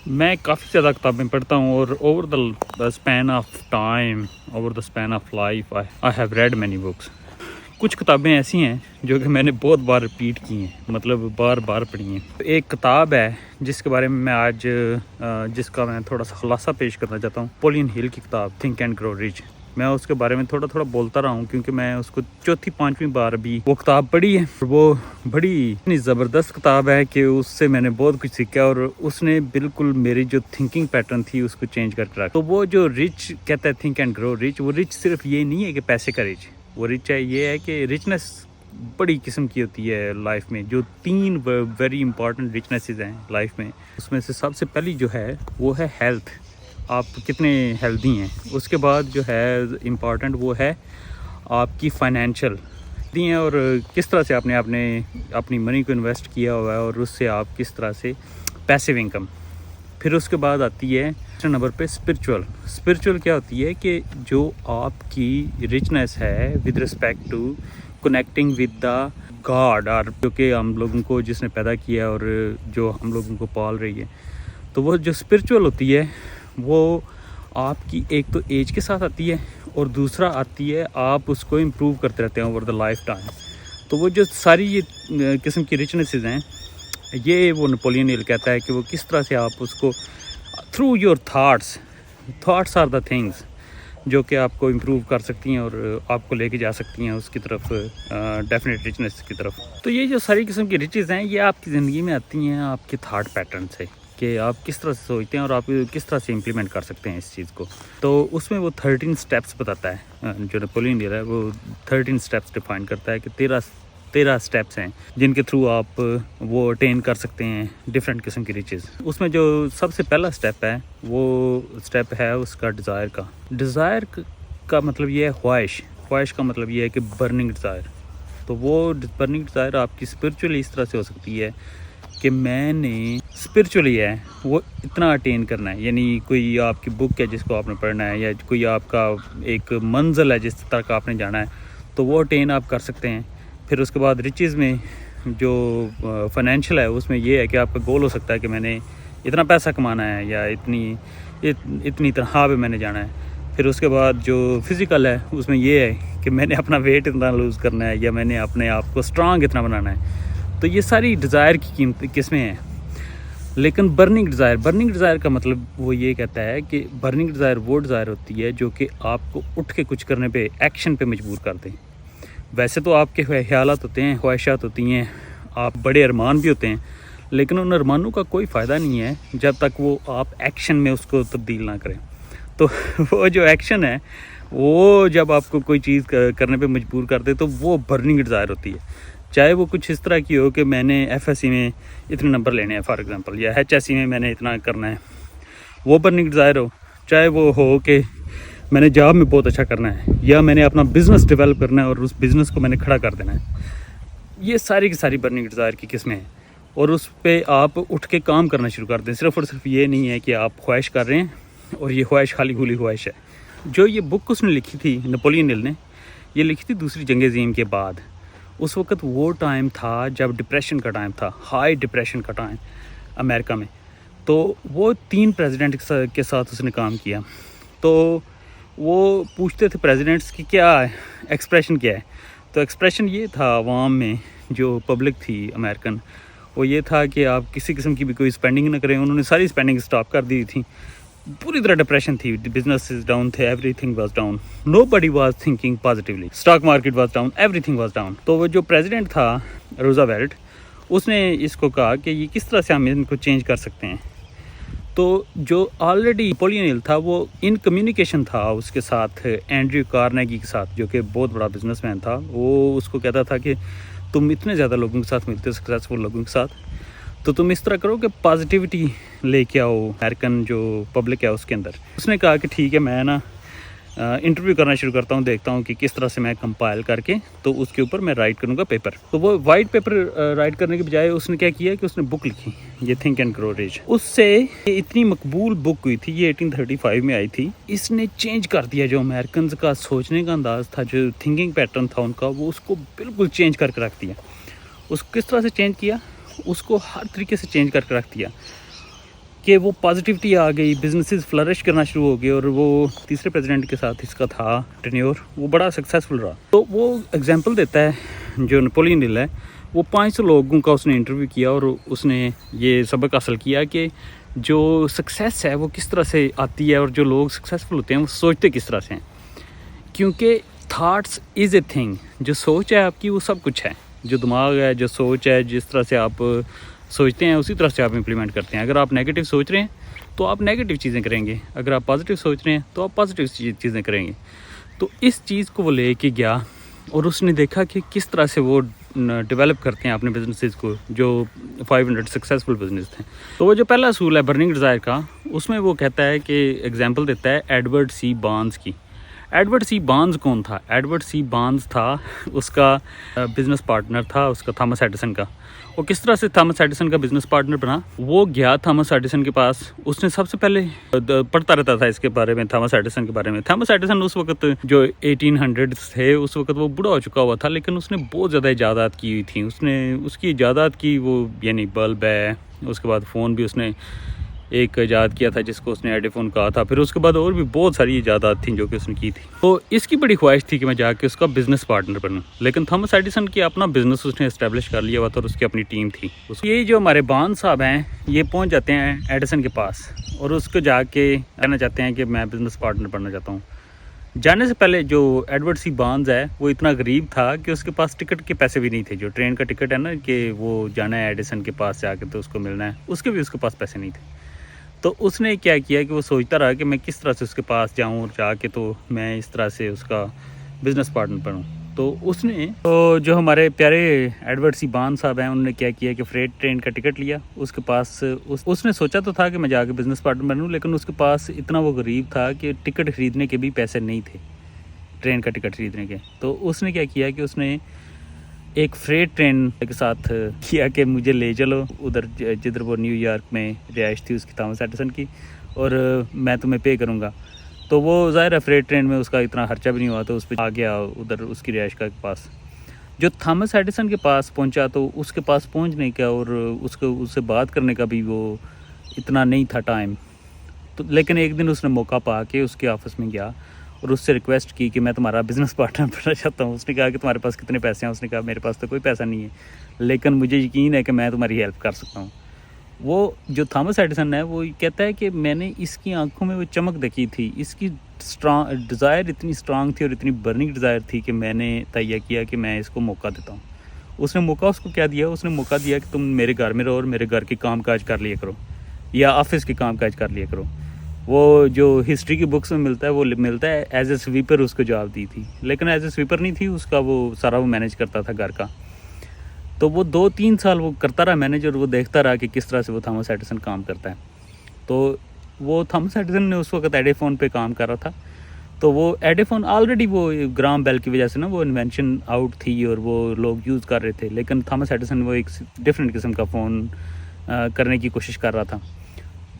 میں کافی زیادہ کتابیں پڑھتا ہوں اور over the span of time, over the span of life I have read many books. کچھ کتابیں ایسی ہیں جو کہ میں نے بہت بار رپیٹ کی ہیں، مطلب بار بار پڑھی ہیں. ایک کتاب ہے جس کے بارے میں آج جس کا میں تھوڑا سا خلاصہ پیش کرنا چاہتا ہوں، نپولین ہل کی کتاب تھنک اینڈ گرو ریچ. میں اس کے بارے میں تھوڑا بولتا رہا ہوں کیونکہ میں اس کو چوتھی پانچویں بار ابھی وہ کتاب پڑھی ہے. وہ بڑی اتنی زبردست کتاب ہے کہ اس سے میں نے بہت کچھ سیکھا اور اس نے بالکل میری جو تھنکنگ پیٹرن تھی اس کو چینج کر کے رکھا. تو وہ جو رچ کہتا ہے تھنک اینڈ گرو ریچ، وہ رچ صرف یہ نہیں ہے کہ پیسے کا رچ، وہ رچ ہے یہ ہے کہ رچنس بڑی قسم کی ہوتی ہے لائف میں. جو 3 ویری امپورٹنٹ رچنسز ہیں لائف میں، اس میں سے سب سے پہلی جو ہے وہ ہے ہیلتھ، آپ کتنے ہیلدی ہیں. اس کے بعد جو ہے امپورٹنٹ وہ ہے آپ کی فائنینشیل ہیں اور کس طرح سے آپ نے اپنی منی کو انویسٹ کیا ہوا ہے اور اس سے آپ کس طرح سے پیسیو انکم. پھر اس کے بعد آتی ہے نمبر پہ اسپرچول کیا ہوتی ہے کہ جو آپ کی رچنس ہے with respect to connecting with the God, اور جو کہ ہم لوگوں کو جس نے پیدا کیا اور جو ہم لوگوں کو پال رہی ہے. تو وہ جو اسپرچول ہوتی ہے وہ آپ کی ایک تو ایج کے ساتھ آتی ہے اور دوسرا آتی ہے آپ اس کو امپروو کرتے رہتے ہیں اوور دا لائف ٹائم. تو وہ جو ساری یہ قسم کی رچنسز ہیں، یہ وہ نپولین ہل کہتا ہے کہ وہ کس طرح سے آپ اس کو through your thoughts or the things جو کہ آپ کو امپروو کر سکتی ہیں اور آپ کو لے کے جا سکتی ہیں اس کی طرف، ڈیفینیٹ رچنس کی طرف. تو یہ جو ساری قسم کی رچز ہیں یہ آپ کی زندگی میں آتی ہیں آپ کے تھاٹ پیٹرن سے، کہ آپ کس طرح سے سوچتے ہیں اور آپ کس طرح سے امپلیمنٹ کر سکتے ہیں اس چیز کو. تو اس میں وہ 13 سٹیپس بتاتا ہے، جو نپولین ہل ہے وہ 13 سٹیپس ڈیفائن کرتا ہے کہ 13 سٹیپس ہیں جن کے تھرو آپ وہ اٹین کر سکتے ہیں ڈفرینٹ قسم کی ریچز. اس میں جو سب سے پہلا سٹیپ ہے وہ سٹیپ ہے اس کا ڈیزائر کا مطلب یہ ہے خواہش کا مطلب یہ ہے کہ برننگ ڈیزائر. تو وہ برننگ ڈیزائر آپ کی اسپرچولی اس طرح سے ہو سکتی ہے کہ میں نے اسپرچولی ہے وہ اتنا اٹین کرنا ہے، یعنی کوئی آپ کی بک ہے جس کو آپ نے پڑھنا ہے یا کوئی آپ کا ایک منزل ہے جس تک آپ نے جانا ہے، تو وہ اٹین آپ کر سکتے ہیں. پھر اس کے بعد ریچز میں جو فائنینشیل ہے اس میں یہ ہے کہ آپ کا گول ہو سکتا ہے کہ میں نے اتنا پیسہ کمانا ہے یا اتنی تنخواہ پہ میں نے جانا ہے. پھر اس کے بعد جو فزیکل ہے اس میں یہ ہے کہ میں نے اپنا ویٹ اتنا لوز کرنا ہے یا میں نے اپنے آپ کو اسٹرانگ اتنا بنانا ہے. تو یہ ساری ڈیزائر کی قسمیں ہیں. لیکن برننگ ڈیزائر کا مطلب وہ یہ کہتا ہے کہ برننگ ڈیزائر وہ ڈیزائر ہوتی ہے جو کہ آپ کو اٹھ کے کچھ کرنے پہ، ایکشن پہ مجبور کر دیں. ویسے تو آپ کے خیالات ہوتے ہیں، خواہشات ہوتی ہیں، آپ بڑے ارمان بھی ہوتے ہیں، لیکن ان ارمانوں کا کوئی فائدہ نہیں ہے جب تک وہ آپ ایکشن میں اس کو تبدیل نہ کریں. تو وہ جو ایکشن ہے وہ جب آپ کو کوئی چیز کرنے پہ مجبور کر دے تو وہ برننگ ڈیزائر ہوتی ہے. چاہے وہ کچھ اس طرح کی ہو کہ میں نے ایف ایس سی میں اتنے نمبر لینے ہیں فار ایگزامپل، یا ایچ ایس سی میں نے اتنا کرنا ہے، وہ برننگ ڈیزائر ہو. چاہے وہ ہو کہ میں نے جاب میں بہت اچھا کرنا ہے یا میں نے اپنا بزنس ڈیولپ کرنا ہے اور اس بزنس کو میں نے کھڑا کر دینا ہے. یہ ساری کی ساری برننگ ڈیزائر کی قسمیں ہیں اور اس پہ آپ اٹھ کے کام کرنا شروع کر دیں. صرف اور صرف یہ نہیں ہے کہ آپ خواہش کر رہے ہیں اور یہ خواہش خالی گولی خواہش ہے. جو یہ بک اس نے لکھی تھی نپولین ہل نے، یہ لکھی تھی دوسری جنگ عظیم کے بعد. اس وقت وہ ٹائم تھا جب ڈپریشن کا ٹائم تھا، ہائی ڈپریشن کا ٹائم امریکہ میں. تو وہ 3 پریزیڈنٹ کے ساتھ اس نے کام کیا. تو وہ پوچھتے تھے پریزیڈنٹس کی کیا ایکسپریشن کیا ہے. تو ایکسپریشن یہ تھا عوام میں جو پبلک تھی امریکن، وہ یہ تھا کہ آپ کسی قسم کی بھی کوئی اسپینڈنگ نہ کریں. انہوں نے ساری اسپینڈنگ اسٹاپ کر دی تھی، پوری طرح ڈپریشن تھی، بزنس ڈاؤن تھے، everything was down, nobody was thinking positively, stock market was down, everything was down. تو وہ جو پریزیڈنٹ تھا روزاویلٹ، اس نے اس کو کہا کہ یہ کس طرح سے ہم ان کو چینج کر سکتے ہیں. تو جو آلریڈی نپولین ہل تھا وہ ان کمیونیکیشن تھا اس کے ساتھ اینڈریو کارنیگی کے ساتھ، جو کہ بہت بڑا بزنس مین تھا. وہ اس کو کہتا تھا کہ تم اتنے زیادہ لوگوں کے ساتھ ملتے، سکسیزفل لوگوں کے ساتھ، تو تم اس طرح کرو کہ پازیٹیوٹی لے کے آؤ امریکن جو پبلک ہے اس کے اندر. اس نے کہا کہ ٹھیک ہے، میں نا انٹرویو کرنا شروع کرتا ہوں، دیکھتا ہوں کہ کس طرح سے میں کمپائل کر کے تو اس کے اوپر میں رائٹ کروں گا پیپر. تو وہ وائٹ پیپر رائٹ کرنے کے بجائے اس نے کیا کیا کہ اس نے بک لکھی، یہ تھنک اینڈ گرو ریچ. اس سے یہ اتنی مقبول بک ہوئی تھی، یہ 1835 میں آئی تھی. اس نے چینج کر دیا جو امریکنز کا سوچنے کا انداز تھا، جو تھنکنگ پیٹرن تھا ان کا، وہ اس کو بالکل چینج کر کے رکھ دیا. اس کو کس طرح سے چینج کیا؟ اس کو ہر طریقے سے چینج کر کے رکھ دیا کہ وہ پازیٹیوٹی آ گئی, بزنسز فلرش کرنا شروع ہو گئے, اور وہ تیسرے پریزیڈنٹ کے ساتھ اس کا تھا ٹینیور, وہ بڑا سکسیزفل رہا. تو وہ اگزامپل دیتا ہے جو نیپولین ہل ہے, وہ 500 لوگوں کا اس نے انٹرویو کیا اور اس نے یہ سبق حاصل کیا کہ جو سکسیس ہے وہ کس طرح سے آتی ہے, اور جو لوگ سکسیزفل ہوتے ہیں وہ سوچتے کس طرح سے ہیں. کیونکہ تھاٹس از اے تھنگ, جو سوچ ہے آپ کی وہ سب کچھ ہے. جو دماغ ہے, جو سوچ ہے, جس طرح سے آپ سوچتے ہیں اسی طرح سے آپ امپلیمنٹ کرتے ہیں. اگر آپ نیگیٹو سوچ رہے ہیں تو آپ نیگیٹو چیزیں کریں گے, اگر آپ پازیٹیو سوچ رہے ہیں تو آپ پازیٹیو چیزیں کریں گے. تو اس چیز کو وہ لے کے گیا اور اس نے دیکھا کہ کس طرح سے وہ ڈیولپ کرتے ہیں اپنے بزنسز کو, جو 500 سکسیزفل بزنس تھے. تو وہ جو پہلا اصول ہے برننگ ڈیزائر کا, اس میں وہ کہتا ہے کہ ایگزامپل دیتا ہے ایڈورڈ سی بارنز کی. ایڈورڈ سی بارنز کون تھا؟ ایڈورڈ سی بارنز تھا اس کا بزنس پارٹنر تھا اس کا تھامس ایڈیسن کا. وہ کس طرح سے تھامس ایڈیسن کا بزنس پارٹنر بنا؟ وہ گیا تھامس ایڈیسن کے پاس, اس نے سب سے پہلے پڑھتا رہتا تھا اس کے بارے میں, تھامس ایڈیسن کے بارے میں. تھامس ایڈیسن اس وقت جو 1800 تھے اس وقت وہ بوڑھا ہو چکا ہوا تھا, لیکن اس نے بہت زیادہ ایجادات کی ہوئی تھیں. اس کی ایجادات کی وہ یعنی بلب ہے, اس کے بعد فون بھی اس نے ایک ایجاد کیا تھا جس کو اس نے ایڈی فون کہا تھا. پھر اس کے بعد اور بھی بہت ساری ایجادات تھیں جو کہ اس نے کی تھی. تو اس کی بڑی خواہش تھی کہ میں جا کے اس کا بزنس پارٹنر بنوں, لیکن تھامس ایڈیسن کی اپنا بزنس اس نے اسٹیبلش کر لیا ہوا تھا اور اس کی اپنی ٹیم تھی. یہ جو ہمارے بارنز صاحب ہیں یہ پہنچ جاتے ہیں ایڈیسن کے پاس اور اس کو جا کے کہنا چاہتے ہیں کہ میں بزنس پارٹنر بننا چاہتا ہوں. جانے سے پہلے جو ایڈورڈ سی بارنز ہے وہ اتنا غریب تھا کہ اس کے پاس ٹکٹ کے پیسے بھی نہیں تھے. جو ٹرین کا ٹکٹ ہے نا کہ وہ جانا ہے ایڈیسن کے پاس جا کے تو اس کو ملنا ہے, اس کے بھی اس کے پاس پیسے نہیں تھے. تو اس نے کیا کیا کہ وہ سوچتا رہا کہ میں کس طرح سے اس کے پاس جاؤں اور جا کے تو میں اس طرح سے اس کا بزنس پارٹنر بنوں. تو اس نے جو ہمارے پیارے ایڈورڈ سی بارنز صاحب ہیں انہوں نے کیا کیا کہ فریٹ ٹرین کا ٹکٹ لیا. اس کے پاس اس نے سوچا تو تھا کہ میں جا کے بزنس پارٹنر بنوں, لیکن اس کے پاس اتنا وہ غریب تھا کہ ٹکٹ خریدنے کے بھی پیسے نہیں تھے, ٹرین کا ٹکٹ خریدنے کے. تو اس نے کیا کیا کہ اس نے ایک فریٹ ٹرین کے ساتھ کیا کہ مجھے لے چلو ادھر جدھر وہ نیو یارک میں رہائش تھی اس کی تھامس ایڈیسن کی, اور میں تمہیں پے کروں گا. تو وہ ظاہر ہے فریٹ ٹرین میں اس کا اتنا خرچہ بھی نہیں ہوا, تو اس پہ آ گیا ادھر اس کی رہائش کا پاس. جو تھامس ایڈیسن کے پاس پہنچا تو اس کے پاس پہنچنے کا اور اس سے بات کرنے کا بھی وہ اتنا نہیں تھا ٹائم. تو لیکن ایک دن اس نے موقع پا کے اس کے آفس میں گیا اور اس سے ریکویسٹ کی کہ میں تمہارا بزنس پارٹنر بننا چاہتا ہوں. اس نے کہا کہ تمہارے پاس کتنے پیسے ہیں؟ اس نے کہا میرے پاس تو کوئی پیسہ نہیں ہے, لیکن مجھے یقین ہے کہ میں تمہاری ہیلپ کر سکتا ہوں. وہ جو تھامس ایڈیسن ہے وہ کہتا ہے کہ میں نے اس کی آنکھوں میں وہ چمک دیکھی تھی, اس کی ڈیزائر اتنی اسٹرانگ تھی اور اتنی برننگ ڈیزائر تھی کہ میں نے تہیہ کیا کہ میں اس کو موقع دیتا ہوں. اس نے موقع اس کو کیا دیا؟ اس نے موقع دیا کہ تم میرے گھر میں رہو اور میرے گھر کے کام کاج کر لیا کرو یا آفس کے کام کاج کر لیا کرو. وہ جو ہسٹری کی بکس میں ملتا ہے وہ ملتا ہے ایز اے سویپر اس کو جاب دی تھی, لیکن ایز اے سویپر نہیں تھی, اس کا وہ سارا وہ مینیج کرتا تھا گھر کا. تو وہ 2-3 سال وہ کرتا رہا مینیج, اور وہ دیکھتا رہا کہ کس طرح سے وہ تھامس ایڈیسن کام کرتا ہے. تو وہ تھامس ایڈیسن نے اس وقت ایڈی فون پہ کام کر رہا تھا. تو وہ ایڈی فون آلریڈی وہ گرام بیل کی وجہ سے نا وہ انوینشن آؤٹ تھی اور وہ لوگ یوز کر رہے تھے, لیکن تھامس ایڈیسن وہ ایک ڈفرینٹ قسم کا فون کرنے کی کوشش کر رہا تھا.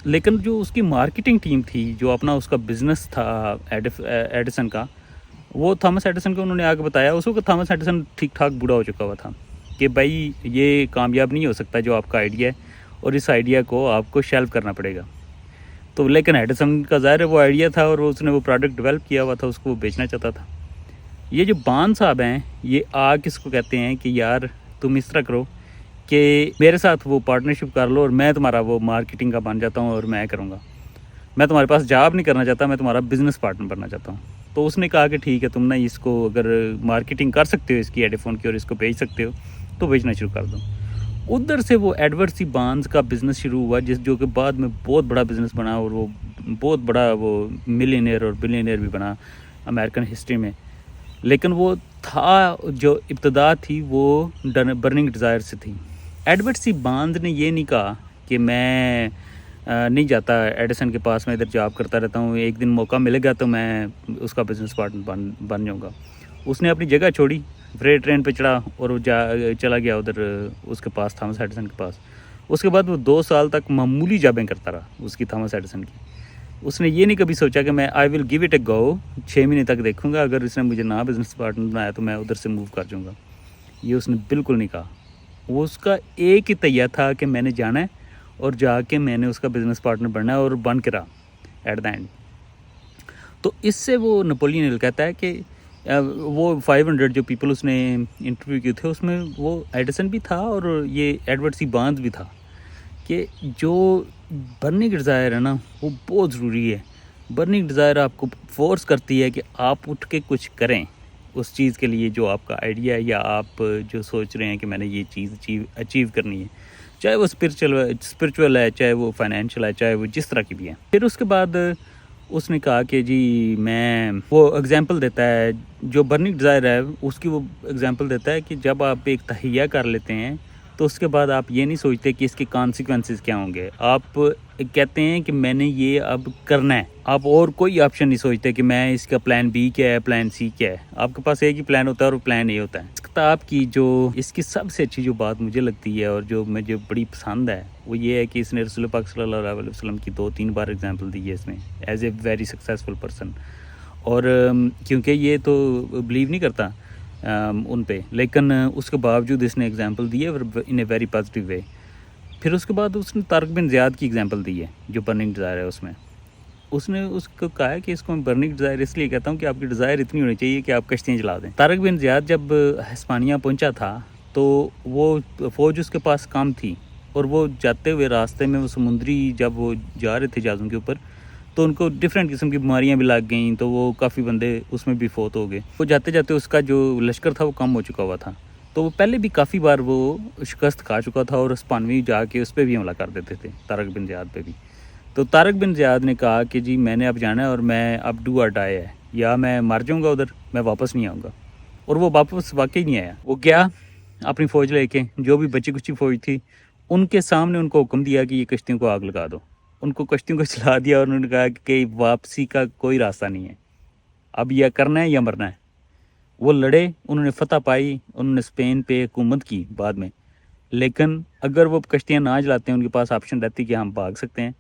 لیکن جو اس کی مارکیٹنگ ٹیم تھی, جو اپنا اس کا بزنس تھا ایڈیسن کا, وہ تھامس ایڈیسن کو انہوں نے آگے بتایا. اس وقت تھامس ایڈیسن ٹھیک ٹھاک بوڑھا ہو چکا ہوا تھا کہ بھائی یہ کامیاب نہیں ہو سکتا جو آپ کا آئیڈیا ہے, اور اس آئیڈیا کو آپ کو شیلف کرنا پڑے گا. تو لیکن ایڈیسن کا ظاہر ہے وہ آئیڈیا تھا اور اس نے وہ پروڈکٹ ڈیولپ کیا ہوا تھا, اس کو وہ بیچنا چاہتا تھا. یہ جو بارنز صاحب ہیں یہ کس کو کہتے ہیں کہ یار تم اس طرح کرو کہ میرے ساتھ وہ پارٹنرشپ کر لو اور میں تمہارا وہ مارکیٹنگ کا بن جاتا ہوں اور میں کروں گا. میں تمہارے پاس جاب نہیں کرنا چاہتا, میں تمہارا بزنس پارٹنر بننا چاہتا ہوں. تو اس نے کہا کہ ٹھیک ہے, تم نے اس کو اگر مارکیٹنگ کر سکتے ہو اس کی ایڈی فون کی اور اس کو بیچ سکتے ہو تو بیچنا شروع کر دو. ادھر سے وہ ایڈورڈ سی بارنز کا بزنس شروع ہوا, جو کہ بعد میں بہت بڑا بزنس بنا اور وہ بہت بڑا وہ ملینئر اور بلینئر بھی بنا امریکن ہسٹری میں. لیکن وہ تھا جو ابتدا تھی وہ برننگ ڈیزائر سے تھی. ایڈورڈ سی بارنز نے یہ نہیں کہا کہ میں نہیں جاتا ایڈیسن کے پاس, میں ادھر جاب کرتا رہتا ہوں, ایک دن موقع ملے گا تو میں اس کا بزنس پارٹنر بن جاؤں گا. اس نے اپنی جگہ چھوڑی, فریٹ ٹرین پہ چڑھا اور وہ چلا گیا ادھر اس کے پاس, تھامس ایڈیسن کے پاس. اس کے بعد وہ 2 سال تک معمولی جابیں کرتا رہا اس کی, تھامس ایڈیسن کی. اس نے یہ نہیں کبھی سوچا کہ میں آئی ول گیو اٹ اے گو, 6 مہینے تک دیکھوں گا, اگر اس نے مجھے نہ بزنس پارٹنر بنایا تو میں ادھر سے موو کر جاؤں گا. یہ اس نے بالکل نہیں کہا. وہ اس کا ایک ہی تہیہ تھا کہ میں نے جانا ہے اور جا کے میں نے اس کا بزنس پارٹنر بننا ہے، اور بن کے رہا ایٹ دا اینڈ۔ تو اس سے وہ نپولین ہل کہتا ہے کہ وہ 500 جو پیپل اس نے انٹرویو کیے تھے، اس میں وہ ایڈیسن بھی تھا اور یہ ایڈورڈ سی بارنز بھی تھا، کہ جو برننگ ڈیزائر ہے نا وہ بہت ضروری ہے۔ برننگ ڈیزائر آپ کو فورس کرتی ہے کہ آپ اٹھ کے کچھ کریں اس چیز کے لیے جو آپ کا آئیڈیا ہے، یا آپ جو سوچ رہے ہیں کہ میں نے یہ چیز اچیو کرنی ہے، چاہے وہ اسپرچول ہے، چاہے وہ فائنینشیل ہے، چاہے وہ جس طرح کی بھی ہے۔ پھر اس کے بعد اس نے کہا کہ جی میں وہ اگزامپل دیتا ہے، جو برننگ ڈیزائر ہے اس کی وہ اگزامپل دیتا ہے کہ جب آپ ایک تہیہ کر لیتے ہیں تو اس کے بعد آپ یہ نہیں سوچتے کہ اس کے کانسیکوینسز کیا ہوں گے، آپ کہتے ہیں کہ میں نے یہ اب کرنا ہے، آپ اور کوئی آپشن نہیں سوچتے کہ میں اس کا پلان بی کیا ہے، پلان سی کیا ہے، آپ کے پاس ایک ہی پلان ہوتا ہے اور پلان اے ہوتا ہے۔ اس کتاب کی جو اس کی سب سے اچھی جو بات مجھے لگتی ہے اور جو مجھے بڑی پسند ہے وہ یہ ہے کہ اس نے رسول پاک صلی اللہ علیہ وسلم کی 2-3 بار اگزامپل دی ہے اس میں as a very successful person, اور کیونکہ یہ تو بلیو نہیں کرتا ان پہ، لیکن اس کے باوجود اس نے ایگزامپل دی ہے ان اے ویری پازیٹیو وے۔ پھر اس کے بعد اس نے طارق بن زیاد کی ایگزامپل دی ہے جو برننگ ڈیزائر ہے، اس نے اس کو کہا ہے کہ اس کو میں برننگ ڈیزائر اس لیے کہتا ہوں کہ آپ کی ڈیزائر اتنی ہونی چاہیے کہ آپ کشتیاں چلا دیں۔ طارق بن زیاد جب ہسپانیہ پہنچا تھا تو وہ فوج اس کے پاس کام تھی، اور وہ جاتے ہوئے راستے میں وہ سمندری جب وہ جا رہے تھے جہازوں کے اوپر تو ان کو ڈفرینٹ قسم کی بیماریاں بھی لگ گئیں، تو وہ کافی بندے اس میں بھی فوت ہو گئے۔ وہ جاتے جاتے اس کا جو لشکر تھا وہ کم ہو چکا ہوا تھا، تو وہ پہلے بھی کافی بار وہ شکست کھا چکا تھا، اور ہسپانوی جا کے اس پہ بھی حملہ کر دیتے تھے، طارق بن زیاد پہ بھی۔ تو طارق بن زیاد نے کہا کہ جی میں نے اب جانا ہے، اور میں اب ڈو اور ڈائی ہے، یا میں مر جاؤں گا ادھر، میں واپس نہیں آؤں گا۔ اور وہ واپس واقعی نہیں آیا، وہ گیا اپنی فوج لے کے، جو بھی بچی کچی فوج تھی ان کے سامنے ان کو حکم دیا کہ یہ کشتیوں کو آگ لگا دو، ان کو کشتیوں کو چلا دیا، اور انہوں نے کہا کہ واپسی کا کوئی راستہ نہیں ہے، اب یا کرنا ہے یا مرنا ہے۔ وہ لڑے، انہوں نے فتح پائی، انہوں نے اسپین پہ حکومت کی بعد میں، لیکن اگر وہ کشتیاں نہ چلاتے ہیں، ان کے پاس آپشن رہتی کہ ہم بھاگ سکتے ہیں،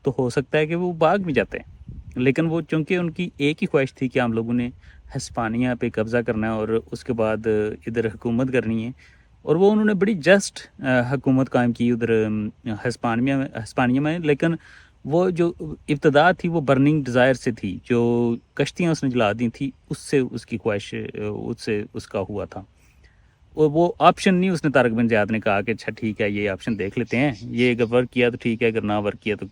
تو ہو سکتا ہے کہ وہ بھاگ بھی جاتے ہیں، لیکن وہ چونکہ ان کی ایک ہی خواہش تھی کہ ہم لوگوں نے ہسپانیہ پہ قبضہ کرنا ہے اور اس کے بعد ادھر حکومت کرنی ہے، اور وہ انہوں نے بڑی جسٹ حکومت قائم کی ادھر ہسپانیہ میں، لیکن وہ جو ابتدا تھی وہ برننگ ڈیزائر سے تھی، جو کشتیاں اس نے جلا دی تھی اس سے اس کی خواہش اس سے اس کا ہوا تھا، وہ آپشن نہیں اس نے طارق بن زیاد نے کہا کہ اچھا ٹھیک ہے یہ آپشن دیکھ لیتے ہیں، یہ اگر ورک کیا تو ٹھیک ہے، اگر نہ ورک کیا تو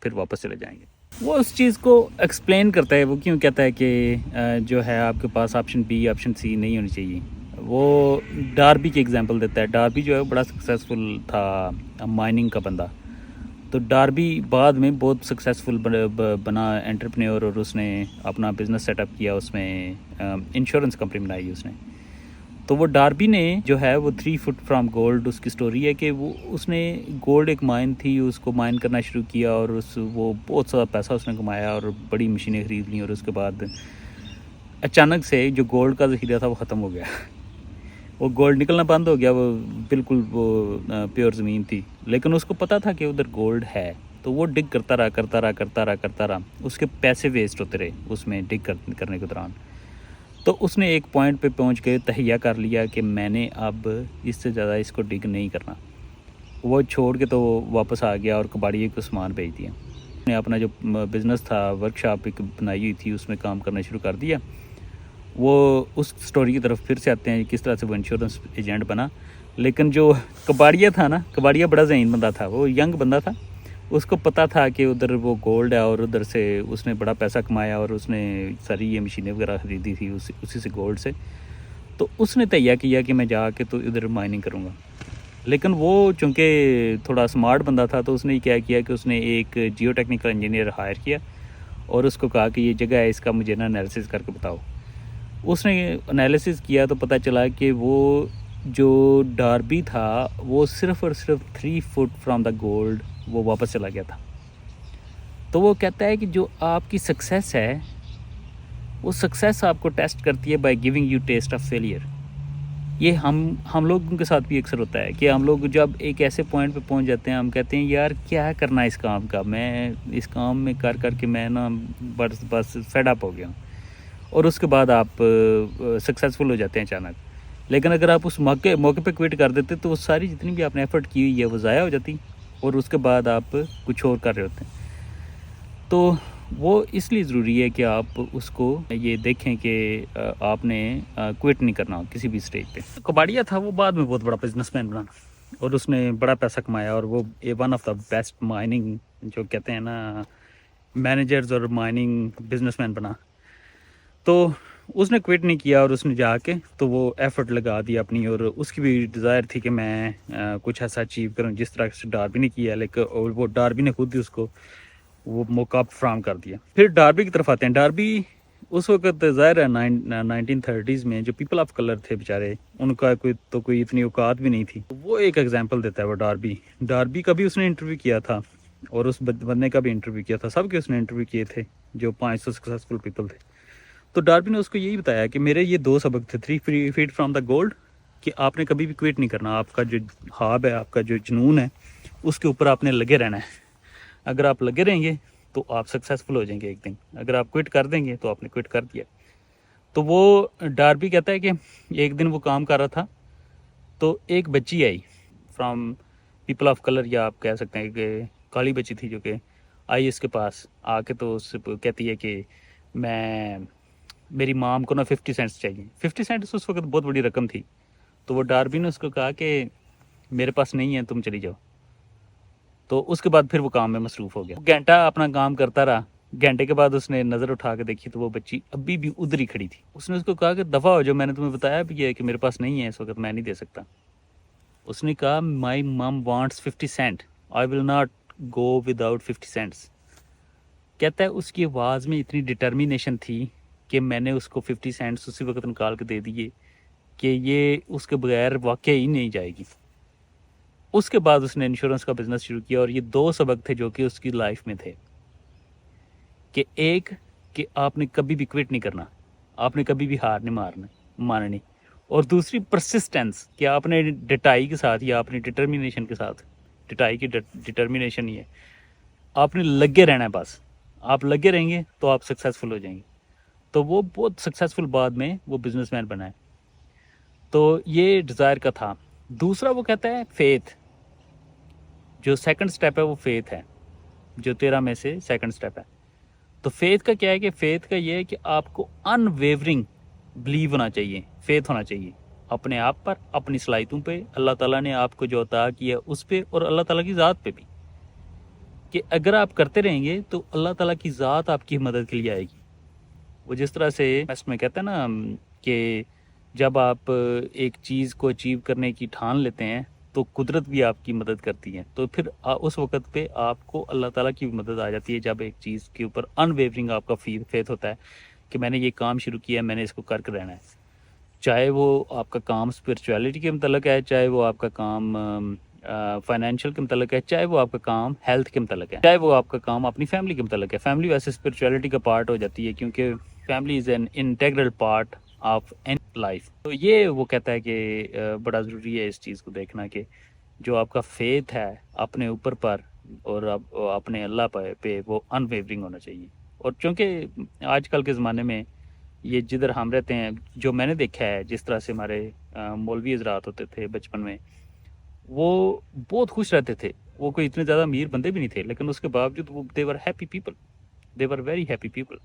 پھر واپس چلے جائیں گے۔ وہ اس چیز کو ایکسپلین کرتا ہے، وہ کیوں کہتا ہے کہ جو ہے آپ کے پاس آپشن بی آپشن سی نہیں ہونی چاہیے۔ وہ ڈاربی کی ایگزامپل دیتا ہے، ڈاربی جو ہے بڑا سکسیزفل تھا مائننگ کا بندہ، تو ڈاربی بعد میں بہت سکسیزفل بنا انٹرپرینور، اور اس نے اپنا بزنس سیٹ اپ کیا، اس میں انشورنس کمپنی بنائی اس نے۔ تو وہ ڈاربی نے جو ہے وہ 3 فٹ فرام گولڈ، اس کی سٹوری ہے کہ اس نے گولڈ ایک مائن تھی، اس کو مائن کرنا شروع کیا، اور وہ بہت سارا پیسہ اس نے کمایا اور بڑی مشینیں خرید لیں، اور اس کے بعد اچانک سے جو گولڈ کا ذخیرہ تھا وہ ختم ہو گیا، وہ گولڈ نکلنا بند ہو گیا، وہ بالکل وہ پیور زمین تھی، لیکن اس کو پتہ تھا کہ ادھر گولڈ ہے، تو وہ ڈگ کرتا رہا، اس کے پیسے ویسٹ ہوتے رہے اس میں ڈگ کرنے کے دوران۔ تو اس نے ایک پوائنٹ پہ پہنچ کے تہیہ کر لیا کہ میں نے اب اس سے زیادہ اس کو ڈگ نہیں کرنا، وہ چھوڑ کے تو واپس آ گیا اور کباڑیے کو سامان بھیج دیا۔ اس نے اپنا جو بزنس تھا، ورک شاپ ایک بنائی ہوئی تھی، اس میں کام کرنا شروع کر دیا۔ وہ اس سٹوری کی طرف پھر سے آتے ہیں کس طرح سے وہ انشورنس ایجنٹ بنا، لیکن جو کباڑیہ تھا نا، کباڑیہ بڑا ذہین بندہ تھا، وہ ینگ بندہ تھا، اس کو پتہ تھا کہ ادھر وہ گولڈ ہے، اور ادھر سے اس نے بڑا پیسہ کمایا، اور اس نے ساری یہ مشینیں وغیرہ خریدی تھی اسی سے گولڈ سے، تو اس نے تہیہ کیا کہ میں جا کے تو ادھر مائننگ کروں گا، لیکن وہ چونکہ تھوڑا سمارٹ بندہ تھا تو اس نے کیا کیا کہ اس نے ایک جیو ٹیکنیکل انجینئر ہائر کیا، اور اس کو کہا کہ یہ جگہ ہے، اس کا مجھے نا انالیسس کر کے بتاؤ۔ اس نے انالیسس کیا تو پتہ چلا کہ وہ جو ڈاربی تھا وہ صرف اور صرف 3 فٹ فرام دا گولڈ وہ واپس چلا گیا تھا۔ تو وہ کہتا ہے کہ جو آپ کی سکسیس ہے، وہ سکسیس آپ کو ٹیسٹ کرتی ہے by giving you test of failure. یہ ہم لوگوں کے ساتھ بھی اکثر ہوتا ہے کہ ہم لوگ جب ایک ایسے پوائنٹ پہ پہنچ جاتے ہیں، ہم کہتے ہیں یار کیا کرنا ہے اس کام کا، میں اس کام میں کر کے میں نا بس فیڈ اپ ہو گیا ہوں، اور اس کے بعد آپ سکسیزفل ہو جاتے ہیں اچانک۔ لیکن اگر آپ اس موقع پہ کوئٹ کر دیتے تو وہ ساری جتنی بھی آپ نے ایفرٹ کی ہوئی ہے وہ ضائع ہو جاتی، اور اس کے بعد آپ کچھ اور کر رہے ہوتے ہیں. تو وہ اس لیے ضروری ہے کہ آپ اس کو یہ دیکھیں کہ آپ نے کوئٹ نہیں کرنا کسی بھی اسٹیج پہ. کباڑیا تھا وہ بعد میں بہت بڑا بزنس مین بنا اور اس نے بڑا پیسہ کمایا اور وہ one of the best mining جو کہتے ہیں نا مینیجرز اور مائننگ بزنس مین بنا. تو اس نے کوئٹ نہیں کیا اور اس نے جا کے تو وہ ایفرٹ لگا دی اپنی, اور اس کی بھی ڈیزائر تھی کہ میں کچھ ایسا اچیو کروں جس طرح سے ڈاربی نے کیا, لیکن اور وہ ڈاربی نے خود ہی اس کو وہ موقع فراہم کر دیا. پھر ڈاربی کی طرف آتے ہیں. ڈاربی اس وقت ظاہر ہے 1930s میں جو پیپل آف کلر تھے بیچارے, ان کا کوئی اتنی اوقات بھی نہیں تھی. وہ ایک ایگزامپل دیتا ہے وہ ڈاربی کا بھی اس نے انٹرویو کیا تھا اور اس بندے کا بھی انٹرویو کیا تھا, سب کے اس نے انٹرویو کیے تھے جو 500 سکسیسفل پیپل تھے. تو ڈاربی نے اس کو یہی بتایا کہ میرے یہ 2 سبق تھے, 3 feet فرام دا گولڈ, کہ آپ نے کبھی بھی کوئٹ نہیں کرنا. آپ کا جو خواب ہے, آپ کا جو جنون ہے, اس کے اوپر آپ نے لگے رہنا ہے. اگر آپ لگے رہیں گے تو آپ سکسیزفل ہو جائیں گے ایک دن. اگر آپ کوئٹ کر دیں گے تو آپ نے کوئٹ کر دیا. تو وہ ڈاربی کہتا ہے کہ ایک دن وہ کام کر رہا تھا تو ایک بچی آئی فرام پیپل آف کلر, یا آپ کہہ سکتے ہیں کہ کالی بچی تھی, جو کہ آئی اس کے پاس آ کے تو اس کہتی ہے کہ میری مام کو نا 50 سینٹس چاہیے. 50 سینٹس اس وقت بہت بڑی رقم تھی. تو وہ ڈاربی نے اس کو کہا کہ میرے پاس نہیں ہے, تم چلی جاؤ. تو اس کے بعد پھر وہ کام میں مصروف ہو گیا. گھنٹہ اپنا کام کرتا رہا. گھنٹے کے بعد اس نے نظر اٹھا کے دیکھی تو وہ بچی ابھی بھی ادھر ہی کھڑی تھی. اس نے اس کو کہا کہ دفعہ ہو جو, میں نے تمہیں بتایا بھی ہے کہ میرے پاس نہیں ہے اس وقت, میں نہیں دے سکتا. اس نے کہا my mom wants 50 cent, I will not go without 50 cents. کہتا ہے اس کی آواز میں اتنی ڈٹرمینیشن تھی کہ میں نے اس کو 50 سینٹس اسی وقت نکال کے دے دیے کہ یہ اس کے بغیر واقعی ہی نہیں جائے گی. اس کے بعد اس نے انشورنس کا بزنس شروع کیا, اور یہ 2 سبق تھے جو کہ اس کی لائف میں تھے, کہ ایک کہ آپ نے کبھی بھی کوئٹ نہیں کرنا, آپ نے کبھی بھی ہار نہیں ماننی, اور دوسری پرسسٹنس, کہ آپ نے ڈٹائی کے ساتھ یا اپنی ڈٹرمینیشن کے ساتھ, ڈٹائی کی ڈٹرمینیشن ہی ہے, آپ نے لگے رہنا ہے. بس آپ لگے رہیں گے تو آپ سکسیزفل ہو جائیں گے. تو وہ بہت سکسیزفل بعد میں وہ بزنس مین بنا ہے. تو یہ ڈیزائر کا تھا. دوسرا وہ کہتا ہے فیتھ, جو سیکنڈ سٹیپ ہے وہ فیتھ ہے, جو 13 میں سے سیکنڈ سٹیپ ہے. تو فیتھ کا کیا ہے کہ فیتھ کا یہ ہے کہ آپ کو ان ویورنگ بلیو ہونا چاہیے, فیتھ ہونا چاہیے اپنے آپ پر, اپنی صلاحیتوں پہ, اللہ تعالیٰ نے آپ کو جو عطا کیا اس پہ, اور اللہ تعالیٰ کی ذات پہ بھی, کہ اگر آپ کرتے رہیں گے تو اللہ تعالیٰ کی ذات آپ کی مدد کے لیے آئے گی. وہ جس طرح سے میں کہتے ہیں نا کہ جب آپ ایک چیز کو اچیو کرنے کی ٹھان لیتے ہیں تو قدرت بھی آپ کی مدد کرتی ہے. تو پھر اس وقت پہ آپ کو اللہ تعالیٰ کی بھی مدد آ جاتی ہے, جب ایک چیز کے اوپر ان ویورنگ آپ کا فیتھ ہوتا ہے کہ میں نے یہ کام شروع کیا ہے, میں نے اس کو کر کے رہنا ہے. چاہے وہ آپ کا کام اسپرچویلٹی کے متعلق ہے, چاہے وہ آپ کا کام فائنینشیل کے متعلق ہے, چاہے وہ آپ کا کام ہیلتھ کے متعلق ہے, چاہے وہ آپ کا کام اپنی فیملی کے متعلق ہے. فیملی ویسے اسپرچویلٹی کا پارٹ ہو جاتی ہے, کیونکہ family is an integral part of any life. تو یہ وہ کہتا ہے کہ بڑا ضروری ہے اس چیز کو دیکھنا کہ جو آپ کا فیتھ ہے اپنے اوپر پر اور اپنے اللہ پہ وہ ان ویورنگ ہونا چاہیے. اور چونکہ آج کل کے زمانے میں یہ جدھر ہم رہتے ہیں, جو میں نے دیکھا ہے جس طرح سے ہمارے مولوی حضرات ہوتے تھے بچپن میں, وہ بہت خوش رہتے تھے. وہ کوئی اتنے زیادہ امیر بندے بھی نہیں تھے, لیکن اس کے باوجود وہ they were happy people, they were very happy people.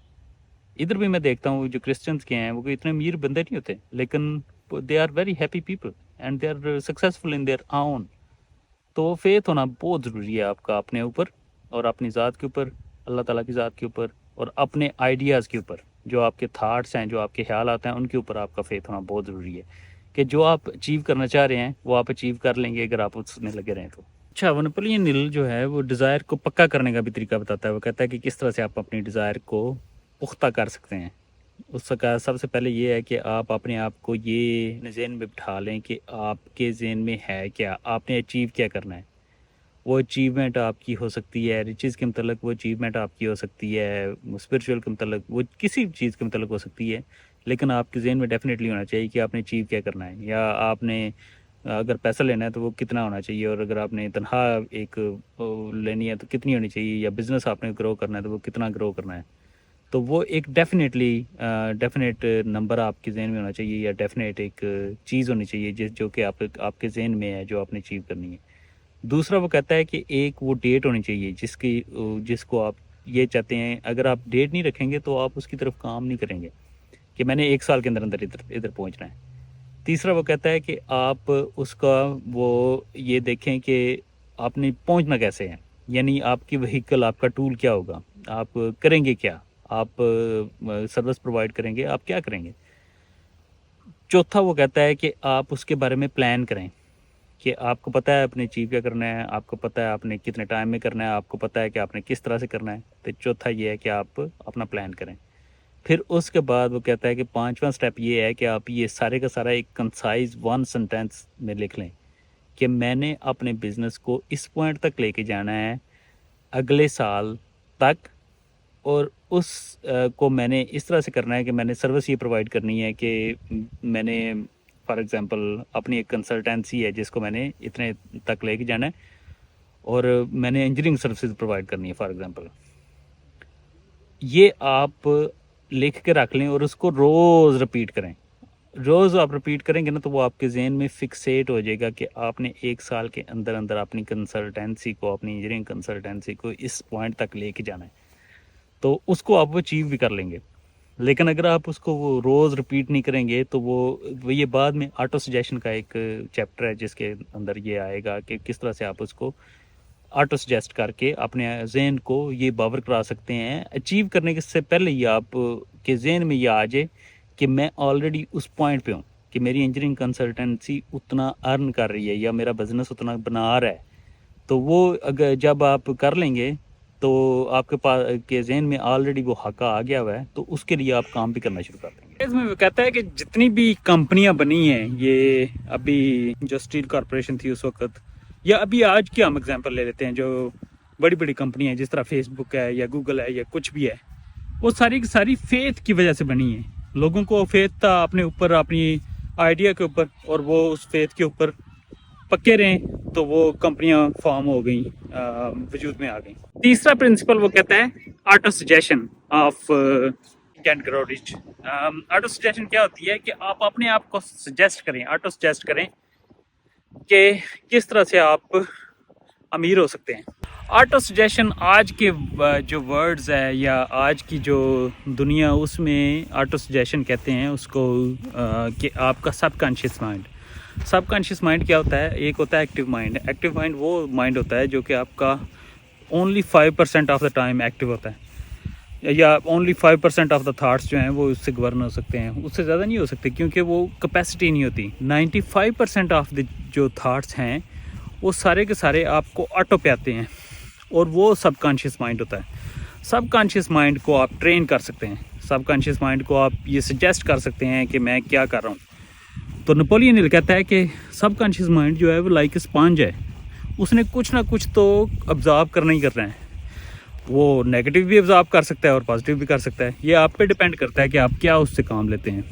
ادھر بھی میں دیکھتا ہوں جو کرسچنس کے ہیں وہ کوئی اتنے امیر بندے نہیں ہوتے, لیکن they are very happy people and they are successful in their own. تو فیتھ ہونا بہت ضروری ہے آپ کا اپنے اوپر اور اپنی ذات کے اوپر, اللہ تعالیٰ کی ذات کے اوپر, اور اپنے آئیڈیاز کے اوپر, جو آپ کے تھاٹس ہیں, جو آپ کے خیالات ہیں, ان کے اوپر آپ کا فیتھ ہونا بہت ضروری ہے کہ جو آپ اچیو کرنا چاہ رہے ہیں وہ آپ اچیو کر لیں گے اگر آپ اس میں لگے رہیں تو. اچھا, وہ نیپولین ہل جو ہے وہ ڈیزائر کو پکا کرنے کا بھی طریقہ بتاتا ہے. وہ کہتا ہے کہ کس طرح سے آپ اپنی ڈیزائر کو پختہ کر سکتے ہیں. اس کا سب سے پہلے یہ ہے کہ آپ اپنے آپ کو یہ ذہن میں بٹھا لیں کہ آپ کے ذہن میں ہے کیا, آپ نے اچیو کیا کرنا ہے. وہ اچیومنٹ آپ کی ہو سکتی ہے ریچز کے متعلق, وہ اچیومنٹ آپ کی ہو سکتی ہے اسپرچول کے متعلق, وہ کسی بھی چیز کے متعلق ہو سکتی ہے, لیکن آپ کے ذہن میں ڈیفینیٹلی ہونا چاہیے کہ آپ نے اچیو کیا کرنا ہے. یا آپ نے اگر پیسہ لینا ہے تو وہ کتنا ہونا چاہیے, اور اگر آپ نے تنخواہ ایک لینی ہے تو کتنی ہونی چاہیے, یا بزنس آپ نے گرو کرنا ہے تو وہ کتنا گرو کرنا ہے. تو وہ ایک ڈیفینیٹ نمبر آپ کے ذہن میں ہونا چاہیے, یا ڈیفینیٹ ایک چیز ہونی چاہیے جو کہ آپ کے ذہن میں ہے جو آپ نے اچیو کرنی ہے. دوسرا وہ کہتا ہے کہ ایک وہ ڈیٹ ہونی چاہیے جس کو آپ یہ چاہتے ہیں. اگر آپ ڈیٹ نہیں رکھیں گے تو آپ اس کی طرف کام نہیں کریں گے کہ میں نے 1 سال کے اندر اندر ادھر پہنچنا ہے. تیسرا وہ کہتا ہے کہ آپ اس کا وہ یہ دیکھیں کہ آپ نے پہنچنا کیسے ہے, یعنی آپ کی وہیکل, آپ کا ٹول کیا ہوگا, آپ کریں گے کیا, آپ سروس پرووائڈ کریں گے, آپ کیا کریں گے. چوتھا وہ کہتا ہے کہ آپ اس کے بارے میں پلان کریں کہ آپ کو پتہ ہے آپ نے اچیو کیا کرنا ہے, آپ کو پتہ ہے آپ نے کتنے ٹائم میں کرنا ہے, آپ کو پتہ ہے کہ آپ نے کس طرح سے کرنا ہے. تو چوتھا یہ ہے کہ آپ اپنا پلان کریں. پھر اس کے بعد وہ کہتا ہے کہ پانچواں سٹیپ یہ ہے کہ آپ یہ سارے کا سارا ایک کنسائز 1 سینٹینس میں لکھ لیں کہ میں نے اپنے بزنس کو اس پوائنٹ تک لے کے جانا ہے اگلے سال تک, اور اس کو میں نے اس طرح سے کرنا ہے کہ میں نے سروس یہ پرووائڈ کرنی ہے کہ میں نے فار ایگزامپل اپنی ایک کنسلٹینسی ہے جس کو میں نے اتنے تک لے کے جانا ہے, اور میں نے انجینئرنگ سروسز پرووائڈ کرنی ہے فار ایگزامپل. یہ آپ لکھ کے رکھ لیں اور اس کو روز رپیٹ کریں. روز آپ رپیٹ کریں گے نا تو وہ آپ کے ذہن میں فکسیٹ ہو جائے گا کہ آپ نے 1 سال کے اندر اندر اپنی کنسلٹینسی کو, اپنی انجینئرنگ کنسلٹینسی کو اس پوائنٹ تک لے کے جانا ہے. تو اس کو آپ اچیو بھی کر لیں گے. لیکن اگر آپ اس کو وہ روز رپیٹ نہیں کریں گے تو وہ یہ بعد میں آٹو سجیشن کا ایک چیپٹر ہے جس کے اندر یہ آئے گا کہ کس طرح سے آپ اس کو آٹو سجیسٹ کر کے اپنے ذہن کو یہ باور کرا سکتے ہیں. اچیو کرنے کے سے پہلے ہی آپ کے ذہن میں یہ آ جائے کہ میں آلریڈی اس پوائنٹ پہ ہوں کہ میری انجینئرنگ کنسلٹنسی اتنا ارن کر رہی ہے یا میرا بزنس اتنا بنا رہا ہے. تو وہ اگر جب آپ کر لیں گے تو آپ کے پاس کے ذہن میں آلریڈی وہ حق آ گیا ہوا ہے, تو اس کے لیے آپ کام بھی کرنا شروع کر دیں گے. اس میں وہ کہتا ہے کہ جتنی بھی کمپنیاں بنی ہیں, یہ ابھی جو اسٹیل کارپوریشن تھی اس وقت, یا ابھی آج کی ہم اگزامپل لے لیتے ہیں, جو بڑی بڑی کمپنیاں ہیں جس طرح فیس بک ہے یا گوگل ہے یا کچھ بھی ہے, وہ ساری کی ساری فیتھ کی وجہ سے بنی ہیں. لوگوں کو فیتھ تھا اپنے اوپر, اپنی آئیڈیا کے اوپر, اور وہ اس فیتھ کے اوپر پکے رہیں تو وہ کمپنیاں فارم ہو گئیں, وجود میں آ گئیں. تیسرا پرنسپل وہ کہتا ہے auto suggestion of get grow rich. Auto suggestion کیا ہوتی ہے کہ آپ اپنے آپ کو سجیسٹ کریں, آٹو سجیسٹ کریں کہ کس طرح سے آپ امیر ہو سکتے ہیں. آٹو سجیشن آج کے جو ورڈز ہے یا آج کی جو دنیا, اس میں آٹو سجیشن کہتے ہیں اس کو کہ آپ کا سب کانشیس مائنڈ. سب کانشیس مائنڈ کیا ہوتا ہے؟ ایک ہوتا ہے ایکٹیو مائنڈ. ایکٹیو مائنڈ وہ مائنڈ ہوتا ہے جو کہ آپ کا only 5% of the time active ہوتا ہے, یا اونلی 5% آف دا تھاٹس جو ہیں وہ اس سے گورن ہو سکتے ہیں, اس سے زیادہ نہیں ہو سکتے کیونکہ وہ کیپیسٹی نہیں ہوتی. 95% آف دا جو تھاٹس ہیں وہ سارے کے سارے آپ کو آٹو پہ آتے ہیں, اور وہ سب کانشیس مائنڈ ہوتا ہے. سب کانشیس مائنڈ کو آپ ٹرین کر سکتے ہیں. سب کانشیس مائنڈ کو آپ یہ سجیسٹ کر سکتے ہیں کہ میں کیا کر رہا ہوں. تو نپولین ہل کہتا ہے کہ سب کانشیس مائنڈ جو ہے وہ لائک اسپانج ہے, اس نے کچھ نہ کچھ تو ابزارو کرنا ہی کرنا ہے. وہ نیگیٹو بھی ابزارو کر سکتا ہے اور پازیٹیو بھی کر سکتا ہے. یہ آپ پہ ڈپینڈ کرتا ہے کہ آپ کیا اس سے کام لیتے ہیں.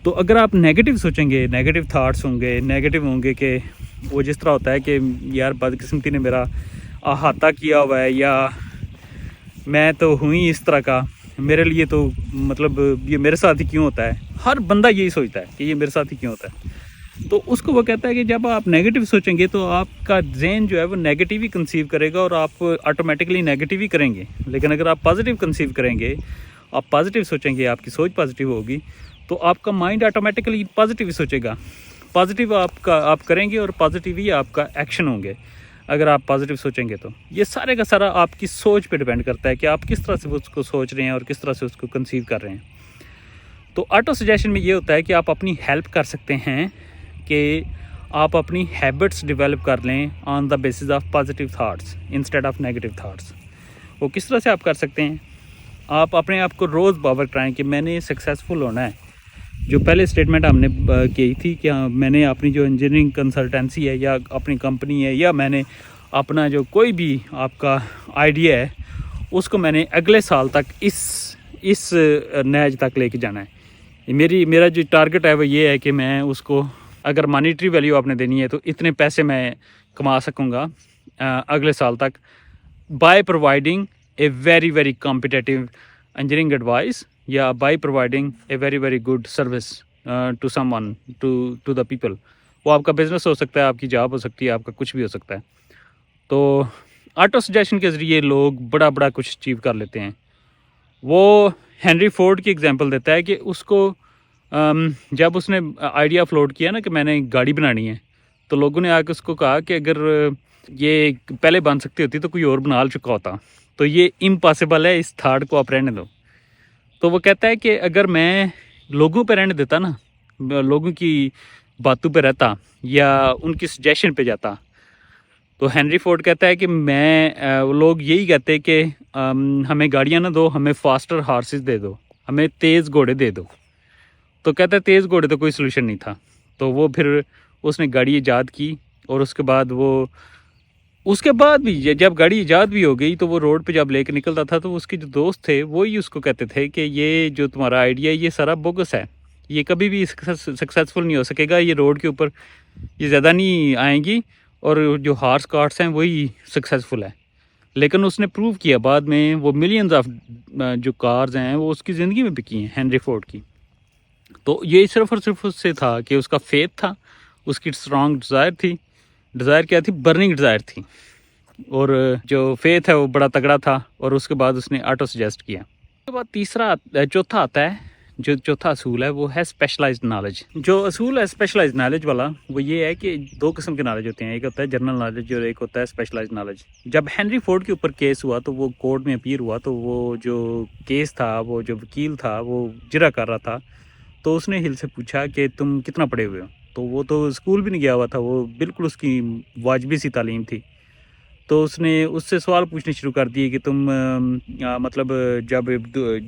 تو اگر آپ نیگیٹو سوچیں گے, نیگیٹو تھاٹس ہوں گے, نیگیٹو ہوں گے کہ وہ جس طرح ہوتا ہے کہ یار بدقسمتی نے میرا احاطہ کیا ہوا ہے, یا میں تو ہوں ہی اس طرح کا, میرے لیے تو مطلب یہ میرے ساتھ ہی کیوں ہوتا ہے. ہر بندہ یہی سوچتا ہے کہ یہ میرے ساتھ ہی کیوں ہوتا ہے. تو اس کو وہ کہتا ہے کہ جب آپ نیگیٹو سوچیں گے تو آپ کا ذہن جو ہے وہ نیگیٹو ہی کنسیو کرے گا, اور آپ آٹومیٹکلی نیگیٹو ہی کریں گے. لیکن اگر آپ پازیٹیو کنسیو کریں گے, آپ پازیٹیو سوچیں گے, آپ کی سوچ پازیٹیو ہوگی, تو آپ کا مائنڈ آٹومیٹکلی پازیٹیو سوچے گا. پازیٹیو آپ کریں گے اور پازیٹیو ہی آپ کا ایکشن ہوں گے اگر آپ پازیٹیو سوچیں گے. تو یہ سارے کا سارا آپ کی سوچ پہ ڈپینڈ کرتا ہے کہ آپ کس طرح سے اس کو سوچ رہے ہیں اور کس طرح سے اس کو کنسیو کر رہے ہیں. تو آٹو سجیشن میں یہ ہوتا ہے کہ آپ اپنی ہیلپ کر سکتے ہیں کہ آپ اپنی ہیبٹس ڈیولپ کر لیں on the basis of positive thoughts instead of negative thoughts. وہ کس طرح سے آپ کر سکتے ہیں؟ آپ اپنے آپ کو روز باور کرائیں کہ میں نے سکسیزفل ہونا ہے. جو پہلے اسٹیٹمنٹ ہم نے کی تھی کہ میں نے اپنی جو انجینئرنگ کنسلٹنسی ہے یا اپنی کمپنی ہے یا میں نے اپنا جو کوئی بھی آپ کا آئیڈیا ہے اس کو میں نے اگلے سال تک اس نیج تک لے کے جانا ہے. میرا جو ٹارگٹ ہے وہ یہ ہے کہ میں اس کو, اگر مانیٹری ویلیو آپ نے دینی ہے تو اتنے پیسے میں کما سکوں گا اگلے سال تک, by providing a very very competitive engineering advice, یا by providing a very very good service to someone, to the people. وہ آپ کا بزنس ہو سکتا ہے, آپ کی جاب ہو سکتی ہے, آپ کا کچھ بھی ہو سکتا ہے. تو آٹو سجیشن کے ذریعے لوگ بڑا بڑا کچھ اچیو کر لیتے ہیں. وہ ہینری فورڈ کی اگزامپل دیتا ہے کہ اس کو جب اس نے آئیڈیا فلوٹ کیا نا کہ میں نے گاڑی بنانی ہے, تو لوگوں نے آ کے اس کو کہا کہ اگر یہ پہلے بن سکتی ہوتی تو کوئی اور بنا چکا ہوتا, تو یہ امپاسبل ہے, اس تھاٹ کو آپ رہنے دو. تو وہ کہتا ہے کہ اگر میں لوگوں پہ رہنے دیتا نا, لوگوں کی باتوں پہ رہتا یا ان کی سجیشن پہ جاتا, تو ہینری فورڈ کہتا ہے کہ لوگ یہی کہتے کہ ہمیں گاڑیاں نہ دو, ہمیں فاسٹر ہارسز دے دو, ہمیں تیز گھوڑے دے دو. تو کہتا ہے تیز گھوڑے تو کوئی سلوشن نہیں تھا. تو وہ پھر اس نے گاڑی ایجاد کی, اور اس کے بعد بھی جب گاڑی ایجاد بھی ہو گئی تو وہ روڈ پہ جب لے کے نکلتا تھا تو اس کے جو دوست تھے وہی اس کو کہتے تھے کہ یہ جو تمہارا آئیڈیا ہے یہ سارا بوگس ہے, یہ کبھی بھی سکسیزفل نہیں ہو سکے گا, یہ روڈ کے اوپر یہ زیادہ نہیں آئیں گی, اور جو ہارس کارٹس ہیں وہی سکسیزفل ہے. لیکن اس نے پروو کیا بعد میں, وہ ملینز آف جو کارز ہیں وہ اس کی زندگی میں بکی ہیں ہینری فورڈ کی. تو یہ صرف اور صرف اس سے تھا کہ اس کا فیتھ تھا, اس کی اسٹرانگ ڈیزائر تھی. ڈیزائر کیا تھی؟ برننگ ڈیزائر تھی. اور جو فیتھ ہے وہ بڑا تگڑا تھا, اور اس کے بعد اس نے آٹو سجیسٹ کیا. اس کے بعد چوتھا آتا ہے, جو چوتھا اصول ہے وہ ہے اسپیشلائزڈ نالج. جو اصول ہے اسپیشلائزڈ نالج والا وہ یہ ہے کہ دو قسم کے نالج ہوتے ہیں, ایک ہوتا ہے جنرل نالج اور ایک ہوتا ہے اسپیشلائزڈ نالج. جب ہینری فورڈ کے اوپر کیس ہوا تو وہ کورٹ میں اپیئر ہوا, تو وہ جو کیس تھا, وہ جو وکیل تھا وہ جرا کر رہا تھا, تو اس نے ہل سے پوچھا کہ تم کتنا پڑھے ہوئے ہو. تو وہ تو اسکول بھی نہیں گیا ہوا تھا, وہ بالکل اس کی واجبی سی تعلیم تھی. تو اس نے اس سے سوال پوچھنے شروع کر دیے کہ تم مطلب جب